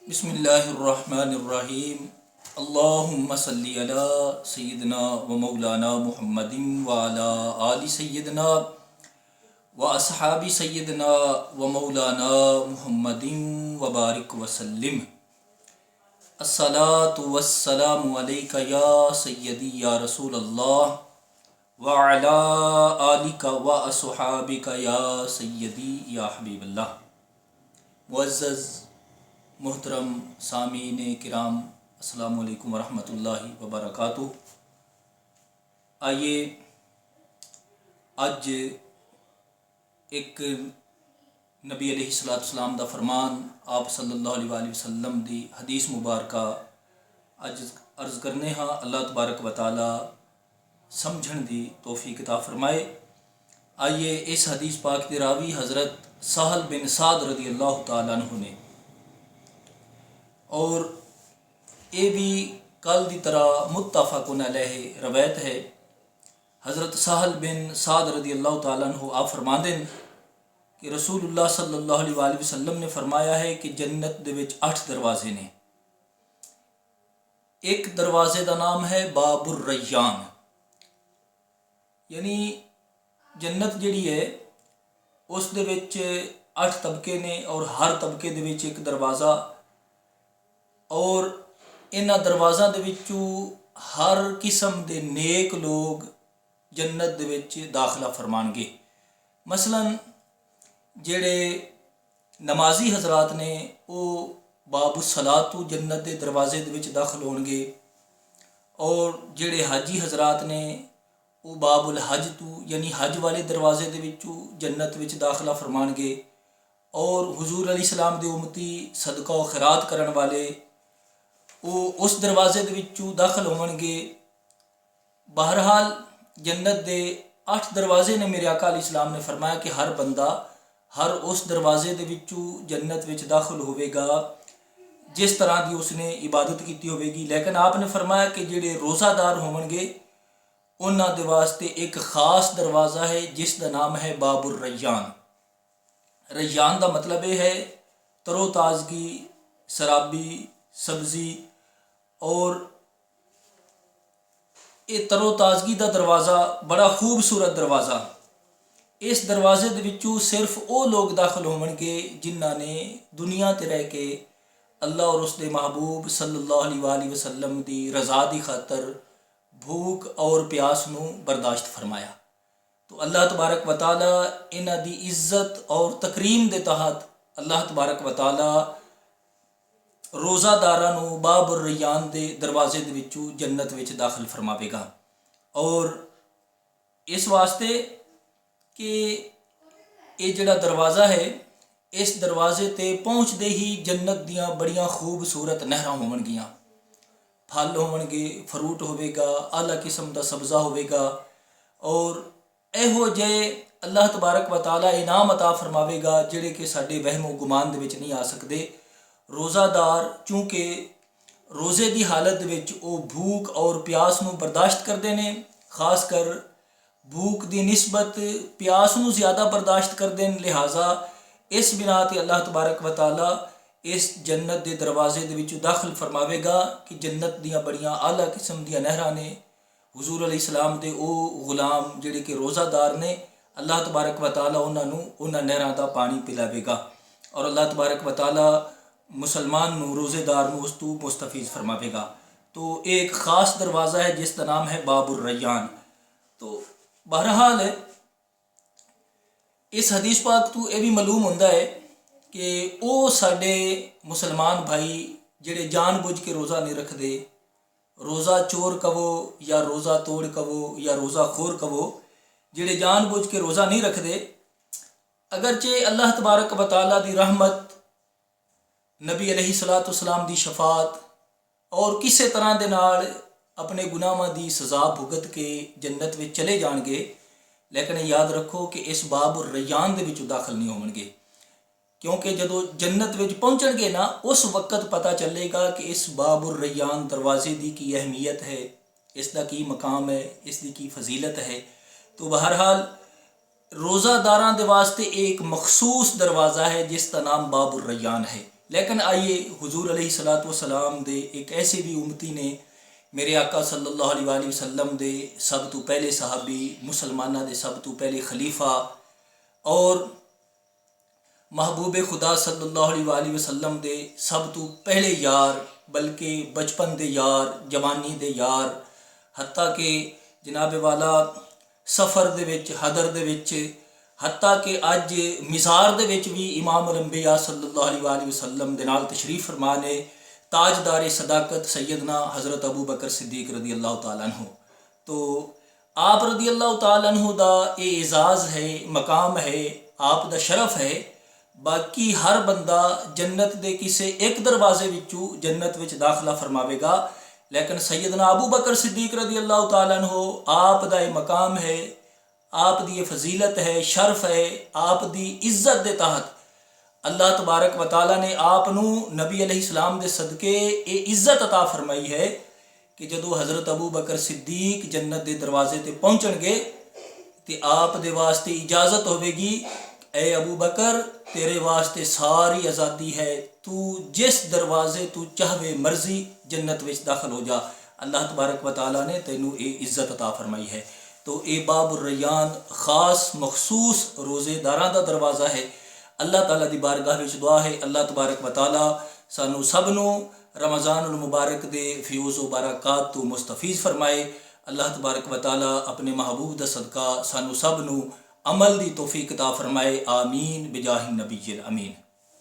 بسم اللہ الرحمن الرحیم اللہم صلی علی سیدنا و مولانا محمد وعلی آل سیدنا و اصحاب سیدنا و مولانا محمد وبارک وسلم۔ الصلاۃ والسلام علیک یا سیدی یا رسول اللہ وعلی آلک و اصحابک یا سیدی یا حبیب اللہ۔ معزز محترم سامعین کرام، السلام علیکم ورحمۃ اللہ وبرکاتہ۔ آئیے اج ایک نبی علیہ السلام دا فرمان، آپ صلی اللہ علیہ وآلہ وسلم دی حدیث مبارکہ اج عرض کرنے ہاں۔ اللہ تبارک و تعالی سمجھن دی توفیق عطا فرمائے۔ آئیے اس حدیث پاک دی راوی حضرت سہل بن سعد رضی اللہ تعالیٰ عنہ نے، اور یہ بھی کل دی طرح متفق علیہ روایت ہے۔ حضرت سہل بن سعد رضی اللہ تعالیٰ عنہ آپ فرماندے ہیں کہ رسول اللہ صلی اللہ علیہ وآلہ وسلم نے فرمایا ہے کہ جنت دے وچ 8 دروازے نے۔ ایک دروازے دا نام ہے باب الریان، یعنی جنت جڑی ہے اس دے وچ 8 طبقے نے، اور ہر طبقے دے وچ ایک دروازہ، اور انہاں دروازاں دے وچوں ہر قسم دے نیک لوگ جنت دے وچ داخلہ فرمان گے۔ مثلا جڑے نمازی حضرات نے وہ باب الصلاۃ تو جنت دے دروازے دے وچ داخل ہون گے، اور جڑے حاجی حضرات نے وہ باب الحج تو یعنی حج والے دروازے دے وچوں جنت وچ داخلہ فرمان گے، اور حضور علیہ السلام دے امتی صدقہ و خیرات کرن والے وہ اس دروازے دے وچوں داخل ہون گے۔ بہرحال جنت دے 8 دروازے نے۔ میرے آقا علیہ السلام نے فرمایا کہ ہر بندہ ہر اس دروازے دے وچوں جنت وچ داخل ہوئے گا جس طرح دی اس نے عبادت کیتی ہوئے گی، لیکن آپ نے فرمایا کہ جڑے روزہ دار ہون گے انہاں دے واسطے ایک خاص دروازہ ہے جس دا نام ہے باب الریان۔ ریان دا مطلب یہ ہے تر و تازگی، سرابی، سبزی، اور یہ تر و تازگی دا دروازہ بڑا خوبصورت دروازہ۔ اس دروازے دے وچوں صرف وہ لوگ داخل ہون گے جنہاں نے دنیا تے رہ کے اللہ اور اس دے محبوب صلی اللہ علیہ وآلہ وسلم دی رضا دی خاطر بھوک اور پیاس نو برداشت فرمایا۔ تو اللہ تبارک و تعالی انہاں دی عزت اور تکریم دے تحت اللہ تبارک و تعالی روزہ داراں نو باب الریان دے دروازے دے وچوں جنت وچ داخل فرماوے گا، اور اس واسطے کہ یہ جڑا دروازہ ہے اس دروازے تے پہنچ دے ہی جنت دیاں بڑیاں خوبصورت نہراں ہون گیاں، پھل ہون گے، فروٹ ہوئے گا، اعلیٰ قسم دا سبزہ ہوئے گا، اور ایہو جے اللہ تبارک و تعالی انعام عطا فرماوے گا جڑے کہ ساڈے وہم و گمان دے وچ نہیں آ سکدے۔ روزہ دار چونکہ روزے دی حالت دے وچ او بھوک اور پیاس نو برداشت کردے نے، خاص کر بھوک دی نسبت پیاس نو زیادہ برداشت کردے نے، لہٰذا اس بنا تے اللہ تبارک و تعالی اس جنت دے دروازے دے وچ داخل فرماوے گا کہ جنت دیاں بڑیاں اعلیٰ قسم دیاں نہراں نے۔ حضور علیہ السلام دے او غلام جڑے کہ روزہ دار نے، اللہ تبارک و تعالی انہاں نہراں دا پانی پلاوے گا، اور اللہ تبارک و تعالی مسلمان نو روزے دار نو اس تو مستفیض فرماوے گا۔ تو ایک خاص دروازہ ہے جس کا نام ہے باب الریان۔ تو بہرحال اس حدیث پاک تو یہ بھی معلوم ہوتا ہے کہ وہ سارے مسلمان بھائی جڑے جان بوجھ کے روزہ نہیں رکھتے، روزہ چور کہو یا روزہ توڑ کہو یا روزہ خور کہو، جڑے جان بوجھ کے روزہ نہیں رکھتے، اگرچہ اللہ تبارک و تعالیٰ دی رحمت، نبی علیہ الصلوۃ والسلام دی شفاعت اور کسے طرح دے نال اپنے گناہاں دی سزا بھگت کے جنت وچ چلے جان گے، لیکن یاد رکھو کہ اس باب الریان دے وچ داخل نہیں ہون گے، کیونکہ جدو جنت وچ پہنچن گے نا اس وقت پتہ چلے گا کہ اس باب الریان دروازے دی کی اہمیت ہے، اس دا کی مقام ہے، اس دی کی فضیلت ہے۔ تو بہرحال روزہ داراں دے واسطے ایک مخصوص دروازہ ہے جس کا نام باب الریان ہے۔ لیکن آئیے حضور علیہ الصلوۃ والسلام دے ایک ایسے بھی امتی نے میرے آقا صلی اللہ علیہ وآلہ وسلم دے سب تو پہلے صحابی، مسلمانہ دے سب تو پہلے خلیفہ اور محبوب خدا صلی اللہ علیہ وآلہ وسلم دے سب تو پہلے یار، بلکہ بچپن دے یار، جوانی دے یار، حتیٰ کہ جناب والا سفر دے وچ، حضر دے وچ، حتیٰ کہ اج مزار دے وچ بھی امام الانبیاء صلی اللہ علیہ وآلہ وسلم دے نال تشریف فرما نے تاجدار صداقت سیدنا حضرت ابو بکر صدیق رضی اللہ تعالیٰ عنہ۔ تو آپ رضی اللہ تعالیٰ عنہ دا یہ اعزاز ہے، مقام ہے، آپ دا شرف ہے۔ باقی ہر بندہ جنت دے کسے ایک دروازے وچوں جنت وچ داخلہ فرماوے گا، لیکن سیدنا ابو بکر صدیق رضی اللہ تعالیٰ عنہ آپ دا یہ مقام ہے، آپ دی یہ فضیلت ہے، شرف ہے، آپ دی عزت دے تحت اللہ تبارک و تعالیٰ نے آپ نو نبی علیہ السلام دے صدقے یہ عزت عطا فرمائی ہے کہ جدو حضرت ابو بکر صدیق جنت دے دروازے تے پہنچن گے تے آپ دے واسطے اجازت ہوے گی، اے ابو بکر تیرے واسطے ساری آزادی ہے، تو جس دروازے تو چاہوے مرضی جنت وچ داخل ہو جا۔ اللہ تبارک و تعالیٰ نے تینوں یہ عزت عطا فرمائی ہے۔ تو اے باب الریان خاص مخصوص روزے داراں دا دروازہ ہے۔ اللہ تعالیٰ دی بارگاہ وچ دعا ہے اللہ تبارک و تعالیٰ سانو سب نو رمضان المبارک دے فیوز و برکات تو مستفیض فرمائے۔ اللہ تبارک و تعالیٰ اپنے محبوب دا صدقہ سانو سب نو عمل دی توفیق عطا فرمائے، آمین بجاہ النبی الامین۔